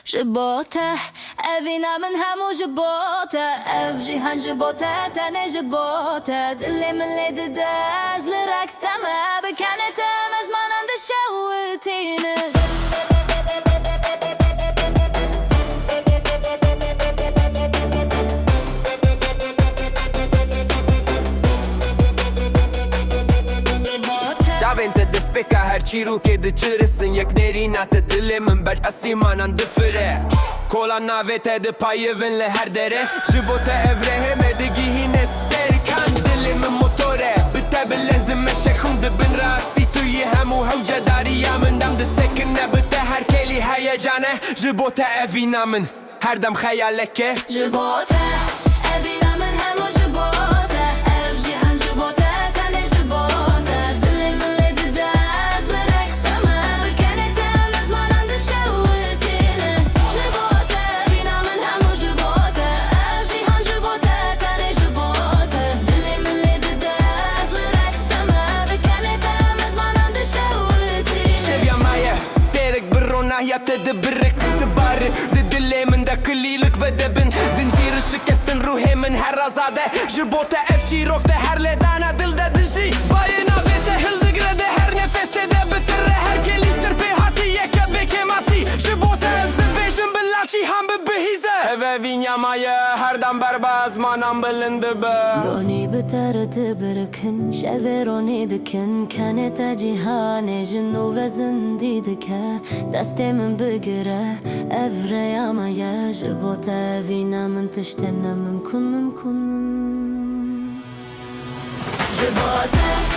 جبوته أفينا من همو جبوته أف جيهان جبوته تاني جبوته دلي من اللي دداز لراكس تما بكانت مزمان عند الشوتين Qavën të despeka her qiru ke dë qërësën Jek neri natë të dëlle më mbërq asiman anë dëfëre Kola na vete dë pajëvën le her dere Zhëbote e vrehe me dë gihin e steri Kanë dëlle më motore Bëte bëlez dë me shekhun dë bën rasti Të jehemu hauja dari jamën Dam dë sekën e bëte her keli heje gjane Zhëbote e vinamën Her dam kheja leke جبوته أفينا من همو جبوته أف جيهان جبوته تاني جبوته دلي من اللي دداز لراكس تما بكانت مزمان عند الشوتين جبوته أفينا من همو جبوته أف جيهان جبوته تاني جبوته دلي من اللي دداز لراكس تما بكانت مزمان عند الشوتين Shevja maje, sterek bërrona ja të dëbërrek të barë Dë dëlemen dhe këllilëk vë dëbën Zingjirë shëkestën ruhemen herrazade Zhëbote efqirok të her ledana dëll dhe dëgji Bajena vete hëllë grede her nefese dhe bëtërre Her keli sërpe hati jeke beke masi Zhëbote ez dë beshën bëllaci hambë bëhize Eve vinja maje her dam berbaz manam bëllën dëbë روني بترتبركن شافروني دكن كانت جيهاني جنو وزن ديدكا دستي من بقرة أفري يا ما يجبوتا فينا من تشتنا ممكن جبوتا